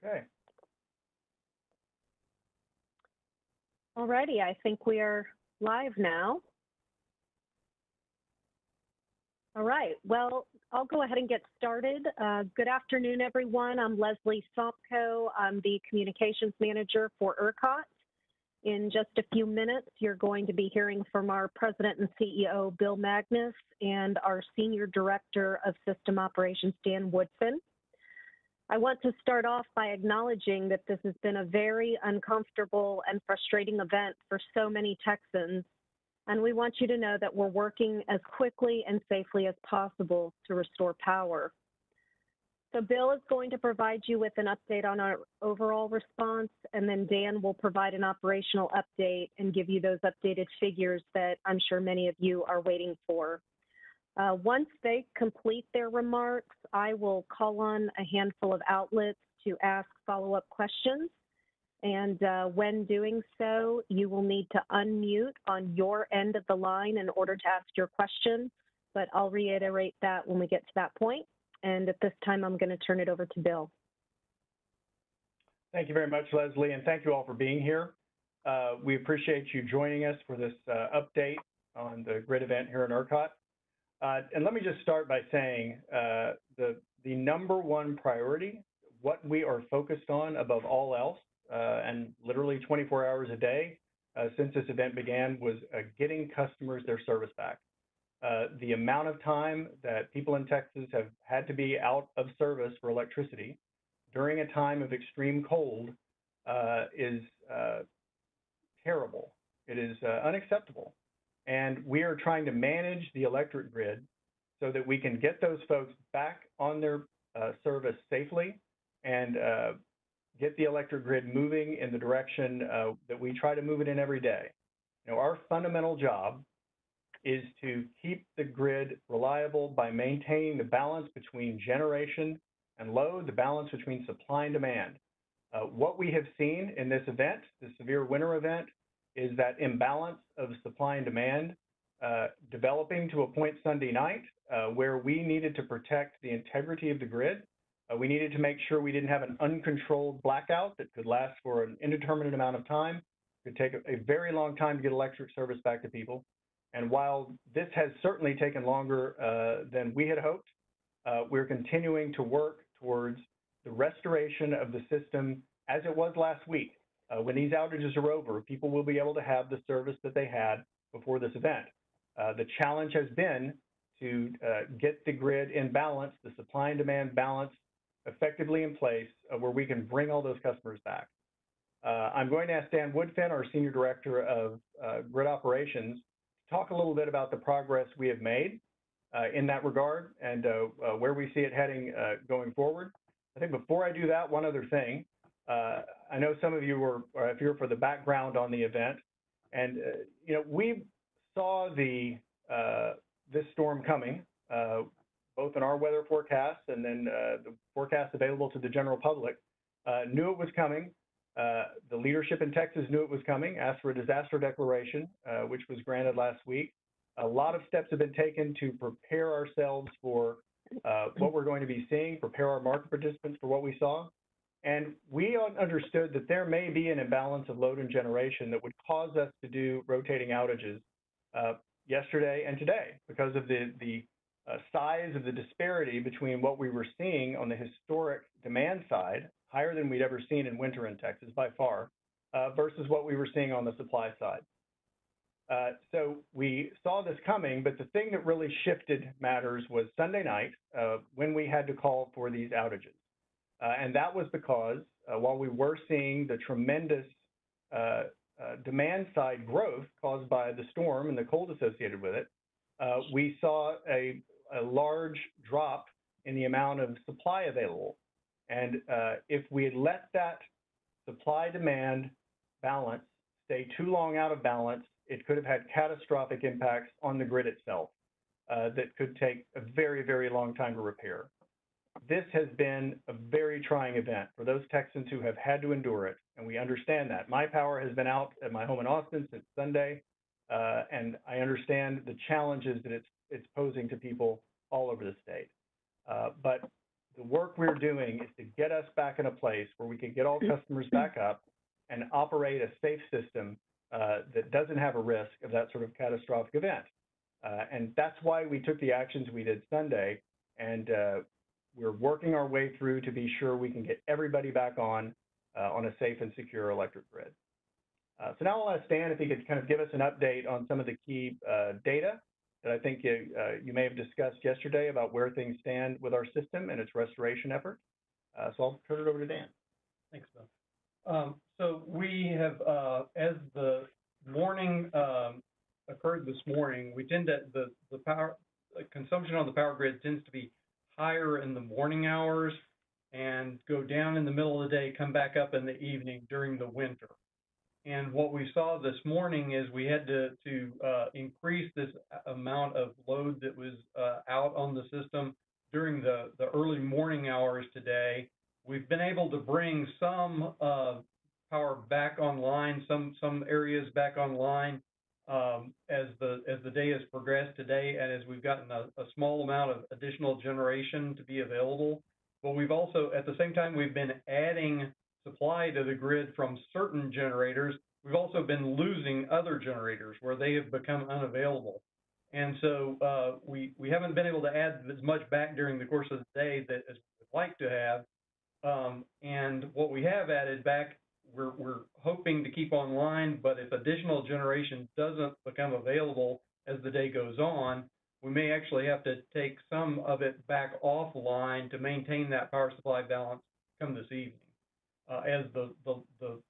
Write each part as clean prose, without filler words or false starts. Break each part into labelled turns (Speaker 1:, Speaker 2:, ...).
Speaker 1: Okay.
Speaker 2: Alrighty, I think we are live now. All right, well, I'll go ahead and get started. Good afternoon, everyone. I'm Leslie Sompko. I'm the Communications Manager for ERCOT. In just a few minutes, you're going to be hearing from our President and CEO, Bill Magnus, and our Senior Director of System Operations, Dan Woodfin. I want to start off by acknowledging that this has been a very uncomfortable and frustrating event for so many Texans, and we want you to know that we're working as quickly and safely as possible to restore power. So Bill is going to provide you with an update on our overall response, and then Dan will provide an operational update and give you those updated figures that I'm sure many of you are waiting for. Once they complete their remarks, I will call on a handful of outlets to ask follow-up questions. And when doing so, you will need to unmute on your end of the line in order to ask your question. But I'll reiterate that when we get to that point. And at this time, I'm going to turn it over to Bill.
Speaker 1: Thank you very much, Leslie, and thank you all for being here. We appreciate you joining us for this update on the grid event here in ERCOT. And let me just start by saying the number one priority, what we are focused on above all else, and literally 24 hours a day since this event began, was getting customers their service back. The amount of time that people in Texas have had to be out of service for electricity during a time of extreme cold is terrible. It is unacceptable. And we are trying to manage the electric grid so that we can get those folks back on their service safely and get the electric grid moving in the direction that we try to move it in every day. You know, our fundamental job is to keep the grid reliable by maintaining the balance between generation and load, the balance between supply and demand. What we have seen in this event, the severe winter event, is that imbalance of supply and demand developing to a point Sunday night where we needed to protect the integrity of the grid. We needed to make sure we didn't have an uncontrolled blackout that could last for an indeterminate amount of time. It could take a very long time to get electric service back to people. And while this has certainly taken longer than we had hoped, we're continuing to work towards the restoration of the system as it was last week. When these outages are over, people will be able to have the service that they had before this event. The challenge has been to get the grid in balance, the supply and demand balance effectively in place where we can bring all those customers back. I'm going to ask Dan Woodfin, our Senior Director of Grid Operations, to talk a little bit about the progress we have made in that regard and where we see it heading going forward. I think before I do that, one other thing. I know some of you were here for the background on the event, and you know, we saw this storm coming, both in our weather forecast and then the forecast available to the general public. Knew it was coming. The leadership in Texas knew it was coming, asked for a disaster declaration, which was granted last week. A lot of steps have been taken to prepare ourselves for what we're going to be seeing, prepare our market participants for what we saw. And we understood that there may be an imbalance of load and generation that would cause us to do rotating outages yesterday and today because of the size of the disparity between what we were seeing on the historic demand side, higher than we'd ever seen in winter in Texas by far, versus what we were seeing on the supply side. So we saw this coming, but the thing that really shifted matters was Sunday night when we had to call for these outages. And that was because while we were seeing the tremendous demand side growth caused by the storm and the cold associated with it, we saw a large drop in the amount of supply available. And if we had let that supply-demand balance stay too long out of balance, it could have had catastrophic impacts on the grid itself that could take a very, very long time to repair. This has been a very trying event for those Texans who have had to endure it, and we understand that. My power has been out at my home in Austin since Sunday, and I understand the challenges that it's posing to people all over the state. But the work we're doing is to get us back in a place where we can get all customers back up and operate a safe system that doesn't have a risk of that sort of catastrophic event. And that's why we took the actions we did Sunday, and we're working our way through to be sure we can get everybody back on a safe and secure electric grid. So now I'll ask Dan if he could kind of give us an update on some of the key data that I think you may have discussed yesterday about where things stand with our system and its restoration effort. So I'll turn it over to Dan.
Speaker 3: Thanks, Bill. So we have, as the morning occurred this morning, we tend to, the power consumption on the power grid tends to be higher in the morning hours and go down in the middle of the day, come back up in the evening during the winter. And what we saw this morning is we had to increase this amount of load that was out on the system during the early morning hours today. We've been able to bring some power back online, some areas back online as the day has progressed today, and as we've gotten a small amount of additional generation to be available. But we've also, at the same time, we've been adding supply to the grid from certain generators. We've also been losing other generators where they have become unavailable. And so we haven't been able to add as much back during the course of the day that as we'd like to have. And what we have added back, we're hoping to keep online, but if additional generation doesn't become available as the day goes on, we may actually have to take some of it back offline to maintain that power supply balance come this evening. As the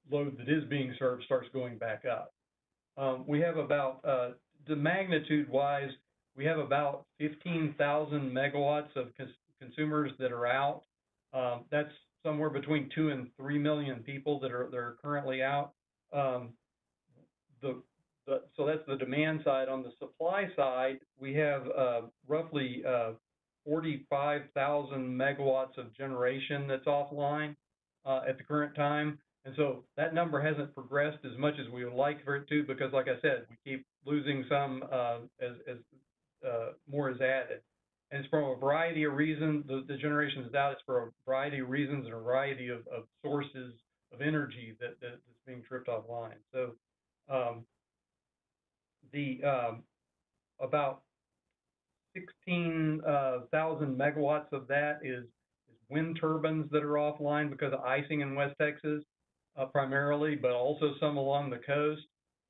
Speaker 3: load that is being served starts going back up. We have about, the magnitude-wise, we have about 15,000 megawatts of consumers that are out. That's somewhere between 2 and 3 million people that are currently out. So that's the demand side. On the supply side, we have roughly 45,000 megawatts of generation that's offline at the current time. And so that number hasn't progressed as much as we would like for it to, because like I said, we keep losing some as more is added. And it's from a variety of reasons. The generation is out. It's for a variety of reasons and a variety of sources of energy that's being tripped offline. So about 16,000 megawatts of that is wind turbines that are offline because of icing in West Texas, primarily, but also some along the coast.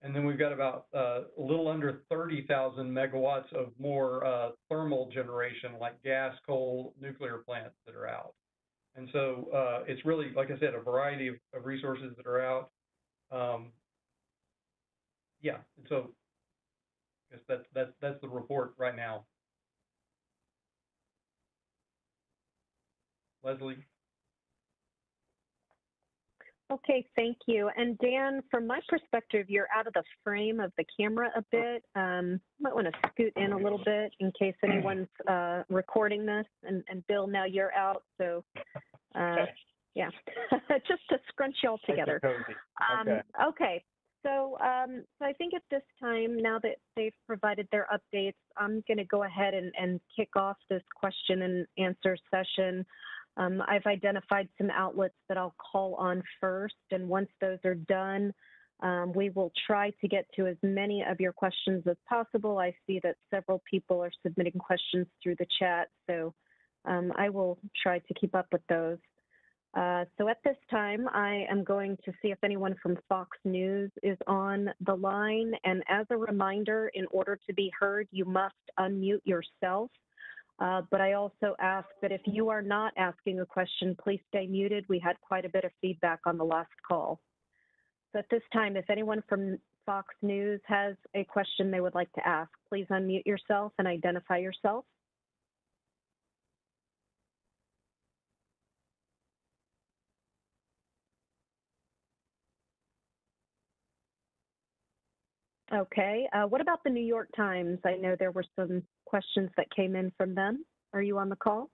Speaker 3: And then we've got about a little under 30,000 megawatts of more thermal generation, like gas, coal, nuclear plants that are out. And so it's really, like I said, a variety of resources that are out. Yeah, and so I guess that's the report right now. Leslie?
Speaker 2: Okay, thank you. And Dan, from my perspective, you're out of the frame of the camera a bit. Might want to scoot in a little bit in case anyone's recording this. And Bill, now you're out, so yeah, just to scrunch y'all together. Okay. So I think at this time, now that they've provided their updates, I'm going to go ahead and kick off this question and answer session. I've identified some outlets that I'll call on first, and once those are done, we will try to get to as many of your questions as possible. I see that several people are submitting questions through the chat, so I will try to keep up with those. So at this time, I am going to see if anyone from Fox News is on the line, and as a reminder, in order to be heard, you must unmute yourself. But I also ask that if you are not asking a question, please stay muted. We had quite a bit of feedback on the last call. So at this time, if anyone from Fox News has a question they would like to ask, please unmute yourself and identify yourself. Okay, what about the New York Times? I know there were some questions that came in from them. Are you on the call?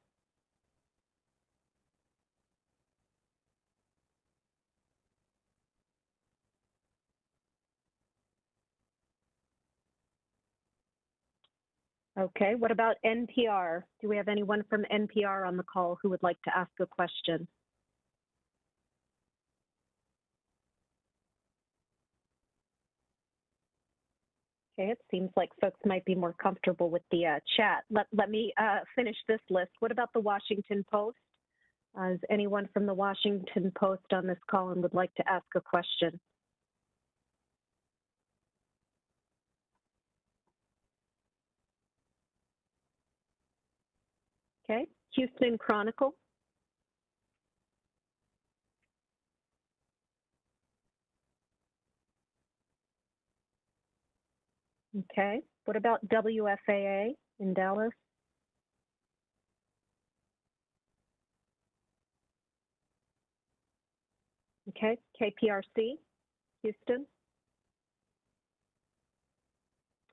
Speaker 2: Okay, what about NPR? Do we have anyone from NPR on the call who would like to ask a question? Okay, it seems like folks might be more comfortable with the chat. Let me finish this list. What about the Washington Post? Is anyone from the Washington Post on this call and would like to ask a question? Okay, Houston Chronicle. Okay, what about WFAA in Dallas? Okay, KPRC, Houston.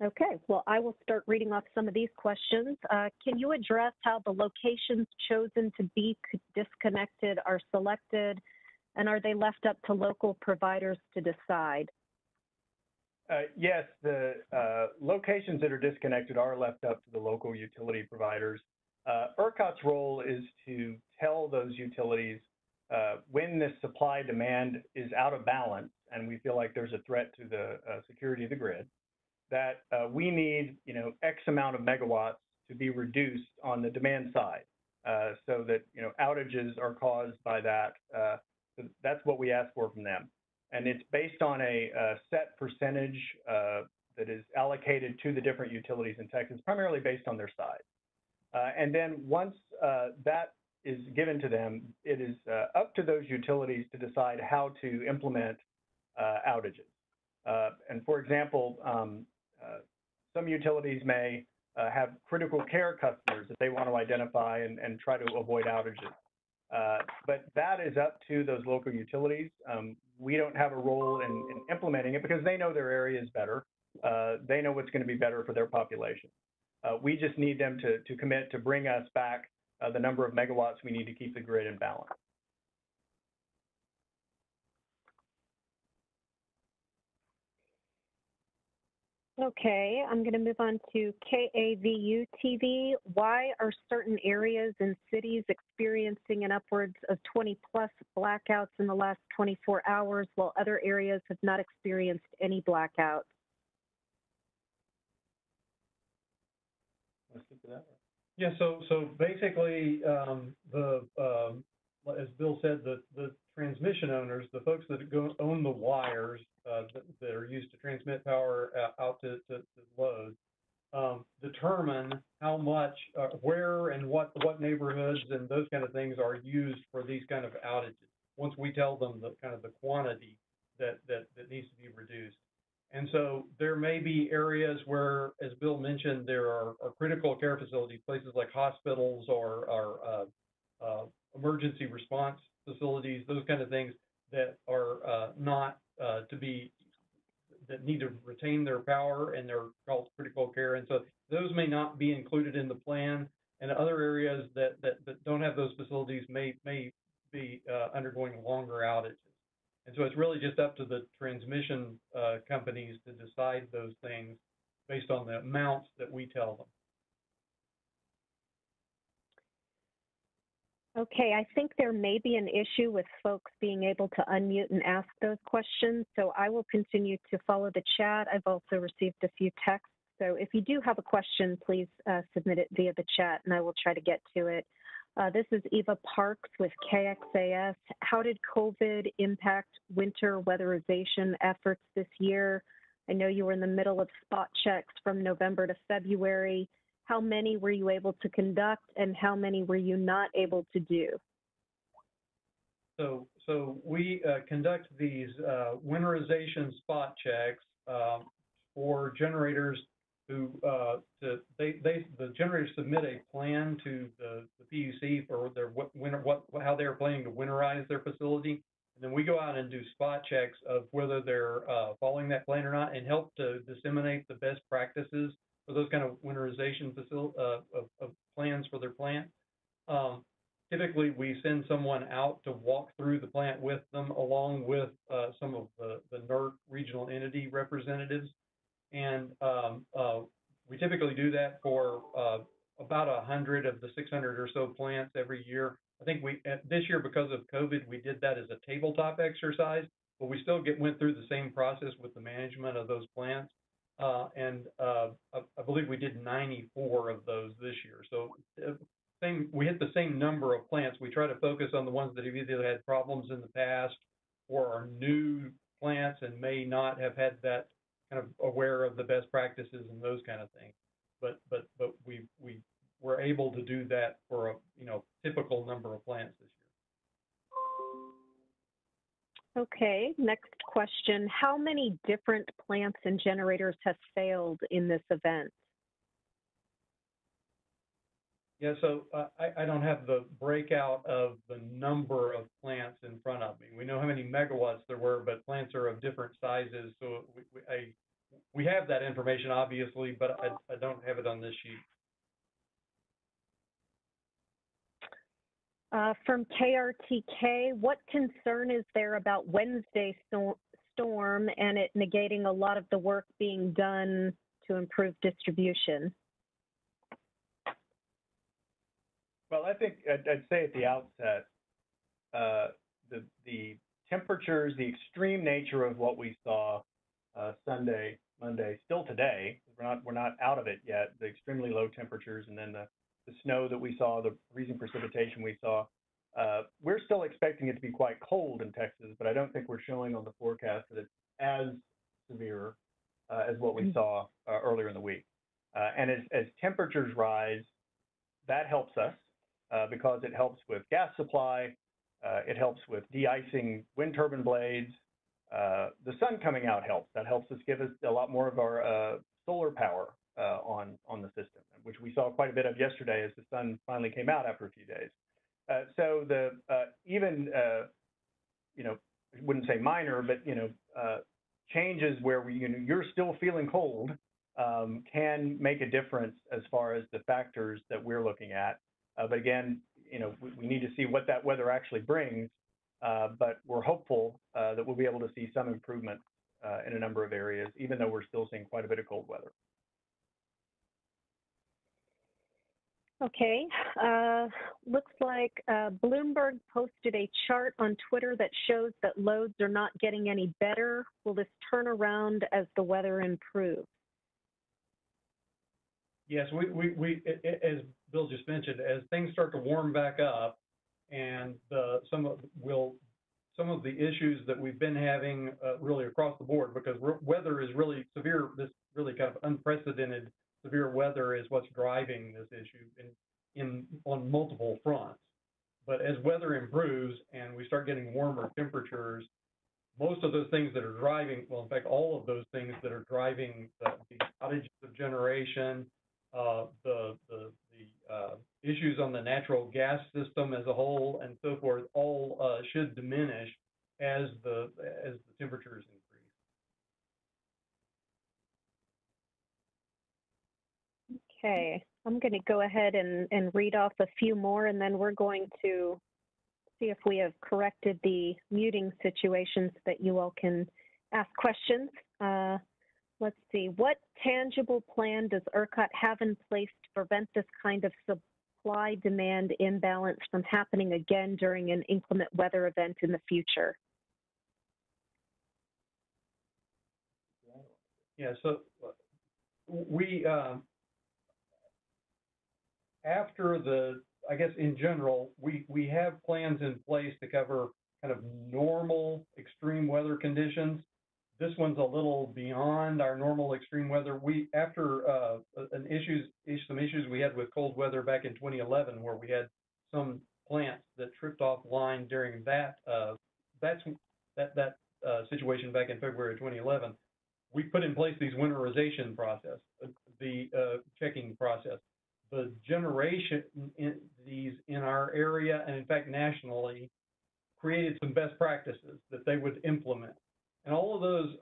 Speaker 2: Okay, well, I will start reading off some of these questions. Can you address how the locations chosen to be disconnected are selected, and are they left up to local providers to decide?
Speaker 1: Yes, the locations that are disconnected are left up to the local utility providers. ERCOT's role is to tell those utilities when the supply demand is out of balance and we feel like there's a threat to the security of the grid, that we need, X amount of megawatts to be reduced on the demand side, so that, outages are caused by that. So that's what we ask for from them. And it's based on a set percentage that is allocated to the different utilities in Texas, primarily based on their size. And then once that is given to them, it is up to those utilities to decide how to implement outages. And for example, some utilities may have critical care customers that they want to identify and try to avoid outages. But that is up to those local utilities. We don't have a role in implementing it because they know their areas better. They know what's going to be better for their population. We just need them to commit to bring us back the number of megawatts we need to keep the grid in balance.
Speaker 2: Okay, I'm going to move on to KAVU TV. Why are certain areas and cities experiencing an upwards of 20+ blackouts in the last 24 hours, while other areas have not experienced any blackouts?
Speaker 1: Let's get to that.
Speaker 3: Yeah, so basically, as Bill said, the transmission owners, the folks that own the wires that are used to transmit power out to load, determine how much, where and what neighborhoods and those kind of things are used for these kind of outages. Once we tell them the kind of the quantity that needs to be reduced. And so there may be areas where, as Bill mentioned, there are critical care facilities, places like hospitals or emergency response facilities, those kind of things that are not that need to retain their power, and they're called critical care. And so those may not be included in the plan, and other areas that don't have those facilities may be undergoing longer outages. And so it's really just up to the transmission companies to decide those things based on the amounts that we tell them.
Speaker 2: Okay, I think there may be an issue with folks being able to unmute and ask those questions, so I will continue to follow the chat. I've also received a few texts, so if you do have a question, please submit it via the chat, and I will try to get to it. This is Eva Parks with KXAS. How did COVID impact winter weatherization efforts this year? I know you were in the middle of spot checks from November to February. How many were you able to conduct, and how many were you not able to do?
Speaker 3: So we conduct these winterization spot checks for generators who the generators submit a plan to the PUC for their how they're planning to winterize their facility, and then we go out and do spot checks of whether they're following that plan or not, and help to disseminate the best practices for those kind of winterization of plans for their plant. Typically, we send someone out to walk through the plant with them, along with some of the NERC regional entity representatives. And We typically do that for about 100 of the 600 or so plants every year. I think this year, because of COVID, we did that as a tabletop exercise, but we still went through the same process with the management of those plants. I believe we did 94 of those this year. So we hit the same number of plants. We try to focus on the ones that have either had problems in the past or are new plants and may not have had that kind of aware of the best practices and those kind of things. But we were able to do that for a typical number of plants this year.
Speaker 2: Okay, next question. How many different plants and generators have failed in this event?
Speaker 3: Yeah, so I don't have the breakout of the number of plants in front of me. We know how many megawatts there were, but plants are of different sizes. So we have that information, obviously, but I don't have it on this sheet.
Speaker 2: From KRTK, what concern is there about Wednesday's storm and it negating a lot of the work being done to improve distribution?
Speaker 1: Well, I think I'd say at the outset, the temperatures, the extreme nature of what we saw Sunday, Monday, still today, we're not out of it yet, the extremely low temperatures and then the snow that we saw, the freezing precipitation we saw, we're still expecting it to be quite cold in Texas, but I don't think we're showing on the forecast that it's as severe as what we saw earlier in the week. And as temperatures rise, that helps us because it helps with gas supply, it helps with de-icing wind turbine blades. The sun coming out helps. That helps us give us a lot more of our solar power on the system, which we saw quite a bit of yesterday as the sun finally came out after a few days. So the even I wouldn't say minor, but changes where you're still feeling cold can make a difference as far as the factors that we're looking at. But again, we need to see what that weather actually brings. But we're hopeful that we'll be able to see some improvement in a number of areas, even though we're still seeing quite a bit of cold weather.
Speaker 2: Okay, looks like Bloomberg posted a chart on Twitter that shows that loads are not getting any better. Will this turn around as the weather improves?
Speaker 3: Yes, we as Bill just mentioned, as things start to warm back up, and some of the issues that we've been having really across the board, because weather is really severe. This really kind of unprecedented severe weather is what's driving this issue on multiple fronts. But as weather improves and we start getting warmer temperatures, most of those things that are driving, well, in fact, all of those things that are driving the outages of generation, the issues on the natural gas system as a whole, and so forth, all should diminish as the temperatures increase.
Speaker 2: Okay, I'm going to go ahead and read off a few more, and then we're going to see if we have corrected the muting situations that you all can ask questions. Let's see, what tangible plan does ERCOT have in place to prevent this kind of supply-demand imbalance from happening again during an inclement weather event in the future?
Speaker 3: Yeah, so we, I guess in general, we have plans in place to cover kind of normal extreme weather conditions. This one's a little beyond our normal extreme weather. After some issues we had with cold weather back in 2011, where we had some plants that tripped offline during that situation back in February of 2011, we put in place these winterization process, the checking process. The generation in our area, and in fact nationally, created some best practices that they would implement. And all of those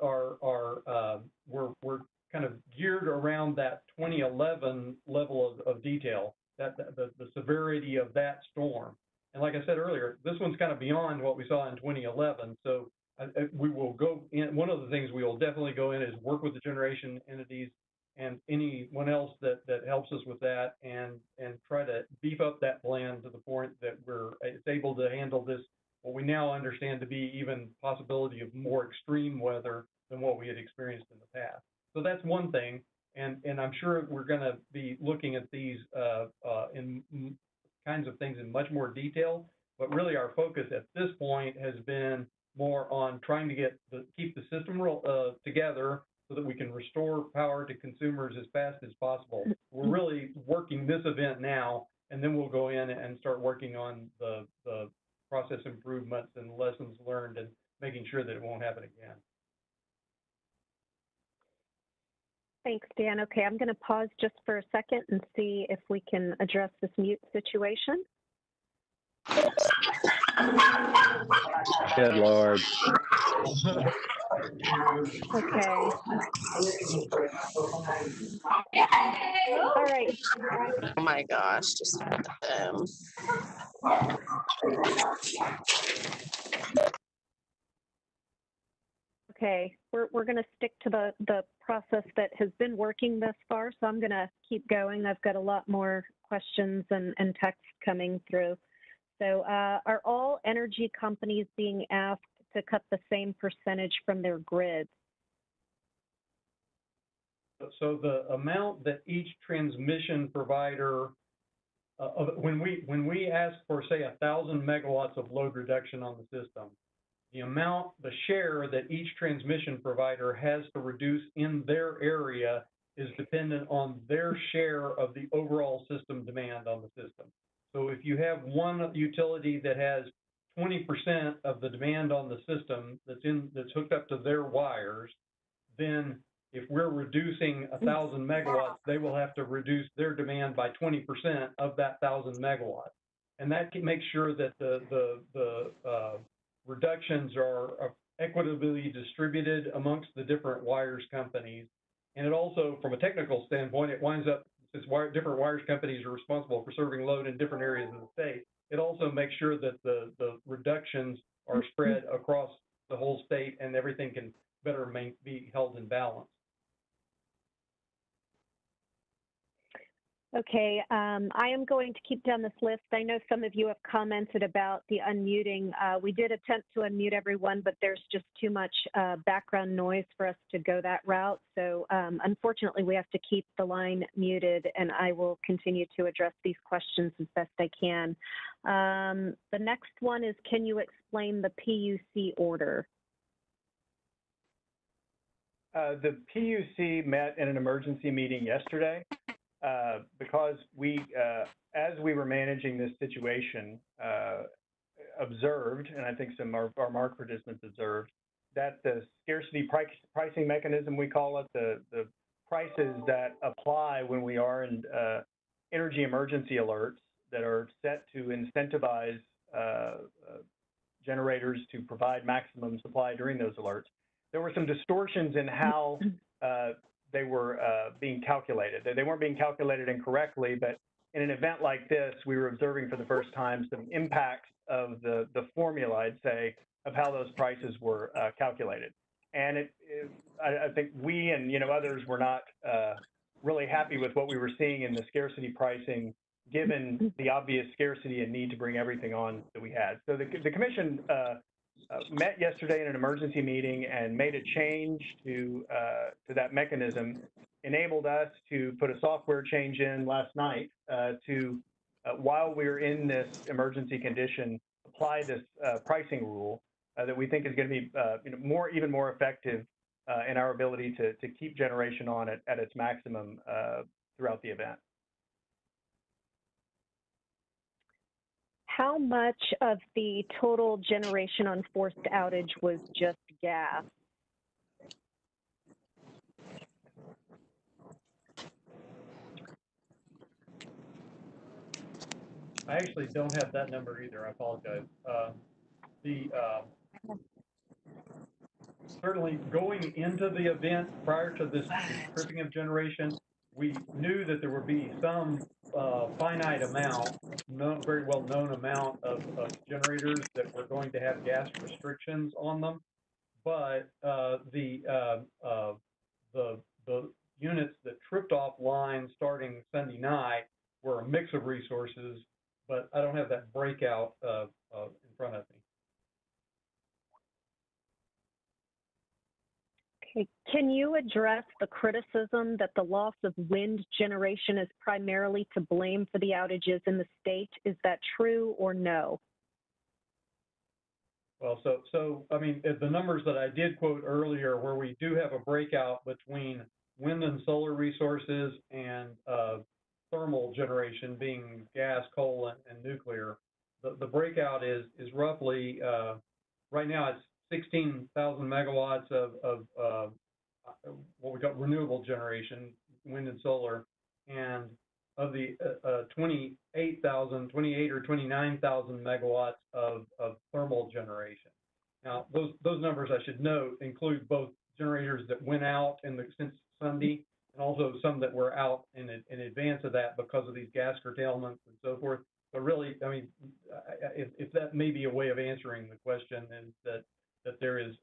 Speaker 3: were kind of geared around that 2011 level of detail, the severity of that storm. And like I said earlier, this one's kind of beyond what we saw in 2011. So we will go in. One of the things we will definitely go in is work with the generation entities and anyone else that helps us with that, and try to beef up that plan to the point that it's able to handle this, what we now understand to be even possibility of more extreme weather than what we had experienced in the past. So that's one thing, and I'm sure we're going to be looking at these in kinds of things in much more detail, but really our focus at this point has been more on trying to keep the system together so that we can restore power to consumers as fast as possible. We're really working this event now, and then we'll go in and start working on the process improvements and lessons learned and making sure that it won't happen again.
Speaker 2: Thanks, Dan. Okay, I'm going to pause just for a second and see if we can address this mute situation.
Speaker 4: Good Lord.
Speaker 2: Okay. All right.
Speaker 5: Oh my gosh, just look at them.
Speaker 2: Okay, we're going to stick to the process that has been working thus far, so I'm going to keep going. I've got a lot more questions and texts coming through. So are all energy companies being asked to cut the same percentage from their grids?
Speaker 3: So the amount that each transmission provider, when we ask for, say, 1,000 megawatts of load reduction on the system, the share that each transmission provider has to reduce in their area is dependent on their share of the overall system demand on the system. So if you have one utility that has 20% of the demand on the system that's hooked up to their wires, then if we're reducing 1,000 megawatts, they will have to reduce their demand by 20% of that 1,000 megawatts. And that can make sure that the reductions are equitably distributed amongst the different wires companies. And it also, from a technical standpoint, it winds up, since different wires companies are responsible for serving load in different areas of the state, it also makes sure that the reductions are spread across the whole state and everything can better be held in balance.
Speaker 2: Okay, I am going to keep down this list. I know some of you have commented about the unmuting. We did attempt to unmute everyone, but there's just too much background noise for us to go that route. So unfortunately, we have to keep the line muted, and I will continue to address these questions as best I can. The next one is, can you explain the PUC order?
Speaker 1: The PUC met in an emergency meeting yesterday. Because as we were managing this situation, observed, and I think some of our market participants observed, that the scarcity pricing mechanism, we call it, the prices that apply when we are in energy emergency alerts that are set to incentivize generators to provide maximum supply during those alerts. There were some distortions in how they were being calculated. They weren't being calculated incorrectly, but in an event like this, we were observing for the first time some impacts of the formula, I'd say, of how those prices were calculated. And I think we and others were not really happy with what we were seeing in the scarcity pricing, given the obvious scarcity and need to bring everything on that we had. So the commission met yesterday in an emergency meeting and made a change to that mechanism, enabled us to put a software change in last night to, while we're in this emergency condition, apply this pricing rule that we think is going to be even more effective in our ability to keep generation on at its maximum throughout the event.
Speaker 2: How much of the total generation on forced outage was just gas?
Speaker 3: I actually don't have that number either. I apologize. Certainly going into the event prior to this tripping of generation, we knew that there would be some finite amount, very well known amount of generators that were going to have gas restrictions on them, but the units that tripped offline starting Sunday night were a mix of resources, but I don't have that breakout in front of me.
Speaker 2: Okay. Can you address the criticism that the loss of wind generation is primarily to blame for the outages in the state? Is that true or no?
Speaker 3: Well, so I mean, the numbers that I did quote earlier, where we do have a breakout between wind and solar resources and thermal generation, being gas, coal, and nuclear, the breakout is roughly right now it's 16,000 megawatts of what we call renewable generation, wind and solar, and of the 28 or 29,000 megawatts of thermal generation. Now, those numbers, I should note, include both generators that went out since Sunday, and also some that were out in advance of that because of these gas curtailments and so forth. But really, I mean, if that may be a way of answering the question, is that there is,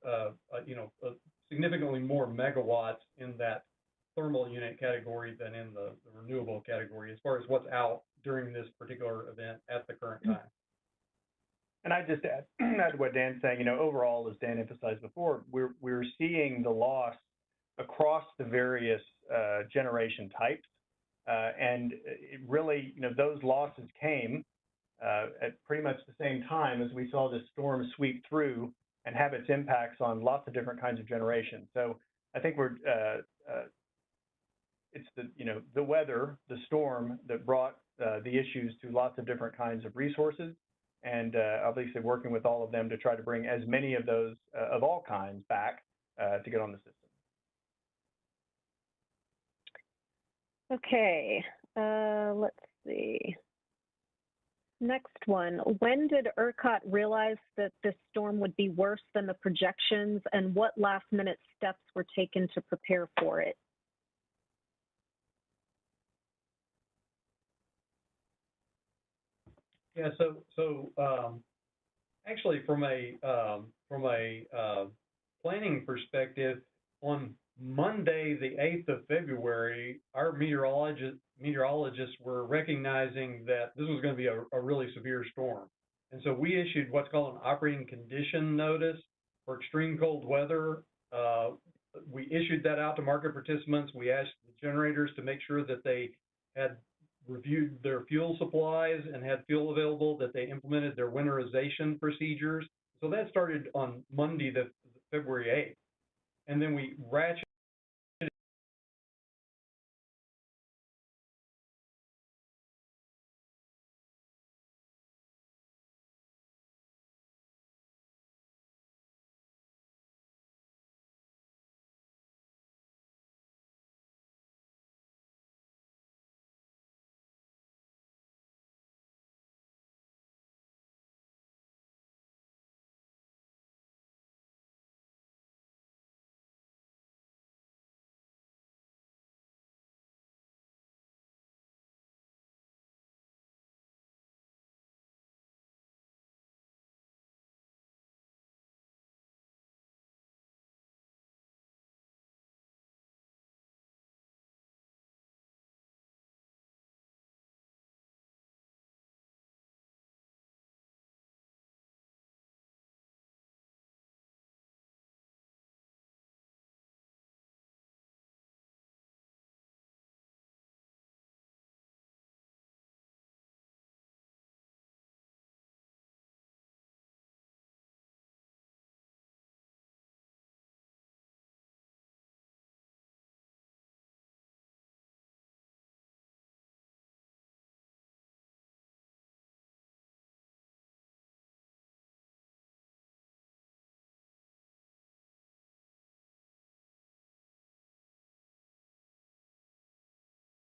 Speaker 3: significantly more megawatts in that thermal unit category than in the renewable category, as far as what's out during this particular event at the current time.
Speaker 1: And I just add to what Dan's saying. Overall, as Dan emphasized before, we're seeing the loss across the various generation types, and it really, those losses came at pretty much the same time as we saw this storm sweep through and have its impacts on lots of different kinds of generation. So I think it's the weather, the storm that brought the issues to lots of different kinds of resources, and obviously working with all of them to try to bring as many of those of all kinds back to get on the system.
Speaker 2: Okay, let's see. Next one. When did ERCOT realize that this storm would be worse than the projections, and what last-minute steps were taken to prepare for it?
Speaker 3: Yeah, so actually, from a planning perspective, on Monday, the 8th of February, our meteorologists were recognizing that this was going to be a really severe storm. And so we issued what's called an operating condition notice for extreme cold weather. We issued that out to market participants. We asked the generators to make sure that they had reviewed their fuel supplies and had fuel available, that they implemented their winterization procedures. So that started on Monday, the February 8th. And then we ratcheted